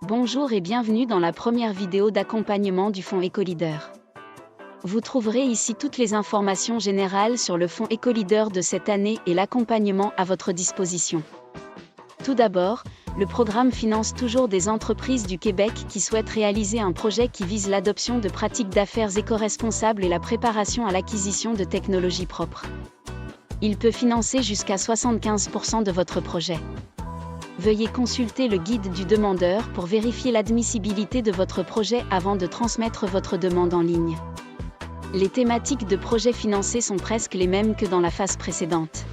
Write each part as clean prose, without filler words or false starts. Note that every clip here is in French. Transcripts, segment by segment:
Bonjour et bienvenue dans la première vidéo d'accompagnement du fonds Écoleader. Vous trouverez ici toutes les informations générales sur le fonds Écoleader de cette année et l'accompagnement à votre disposition. Tout d'abord, le programme finance toujours des entreprises du Québec qui souhaitent réaliser un projet qui vise l'adoption de pratiques d'affaires éco-responsables et la préparation à l'acquisition de technologies propres. Il peut financer jusqu'à 75% de votre projet. Veuillez consulter le guide du demandeur pour vérifier l'admissibilité de votre projet avant de transmettre votre demande en ligne. Les thématiques de projets financés sont presque les mêmes que dans la phase précédente.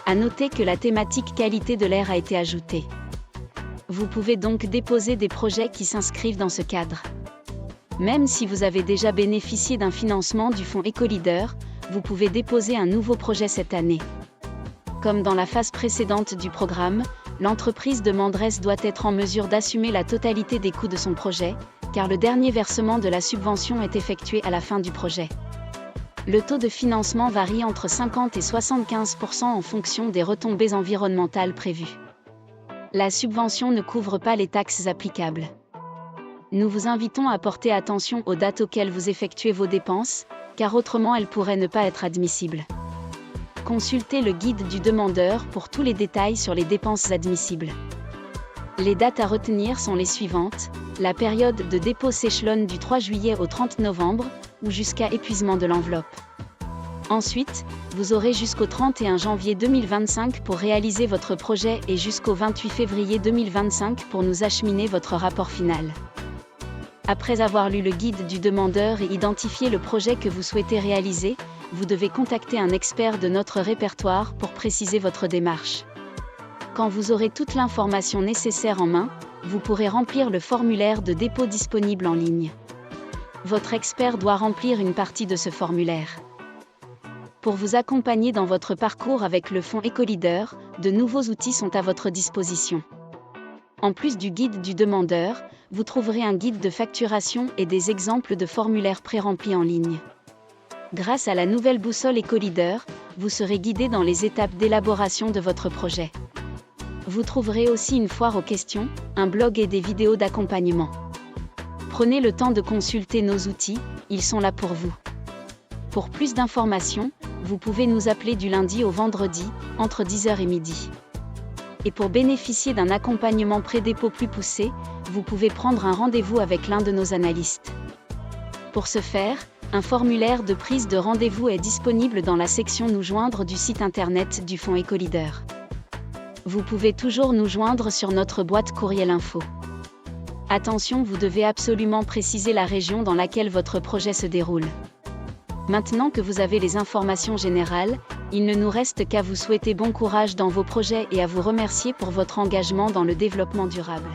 À noter que la thématique qualité de l'air a été ajoutée. Vous pouvez donc déposer des projets qui s'inscrivent dans ce cadre. Même si vous avez déjà bénéficié d'un financement du fonds Écoleader, vous pouvez déposer un nouveau projet cette année. Comme dans la phase précédente du programme, l'entreprise demanderesse doit être en mesure d'assumer la totalité des coûts de son projet, car le dernier versement de la subvention est effectué à la fin du projet. Le taux de financement varie entre 50 et 75% en fonction des retombées environnementales prévues. La subvention ne couvre pas les taxes applicables. Nous vous invitons à porter attention aux dates auxquelles vous effectuez vos dépenses, car autrement elles pourraient ne pas être admissibles. Consultez le guide du demandeur pour tous les détails sur les dépenses admissibles. Les dates à retenir sont les suivantes. La période de dépôt s'échelonne du 3 juillet au 30 novembre, ou jusqu'à épuisement de l'enveloppe. Ensuite, vous aurez jusqu'au 31 janvier 2025 pour réaliser votre projet et jusqu'au 28 février 2025 pour nous acheminer votre rapport final. Après avoir lu le guide du demandeur et identifié le projet que vous souhaitez réaliser, vous devez contacter un expert de notre répertoire pour préciser votre démarche. Quand vous aurez toute l'information nécessaire en main, vous pourrez remplir le formulaire de dépôt disponible en ligne. Votre expert doit remplir une partie de ce formulaire. Pour vous accompagner dans votre parcours avec le fonds Écoleader, de nouveaux outils sont à votre disposition. En plus du guide du demandeur, vous trouverez un guide de facturation et des exemples de formulaires pré-remplis en ligne. Grâce à la nouvelle boussole Écoleader, vous serez guidé dans les étapes d'élaboration de votre projet. Vous trouverez aussi une foire aux questions, un blog et des vidéos d'accompagnement. Prenez le temps de consulter nos outils, ils sont là pour vous. Pour plus d'informations, vous pouvez nous appeler du lundi au vendredi, entre 10h et midi. Et pour bénéficier d'un accompagnement pré-dépôt plus poussé, vous pouvez prendre un rendez-vous avec l'un de nos analystes. Pour ce faire, un formulaire de prise de rendez-vous est disponible dans la section Nous joindre du site internet du fonds Écoleader. Vous pouvez toujours nous joindre sur notre boîte courriel info. Attention, vous devez absolument préciser la région dans laquelle votre projet se déroule. Maintenant que vous avez les informations générales, il ne nous reste qu'à vous souhaiter bon courage dans vos projets et à vous remercier pour votre engagement dans le développement durable.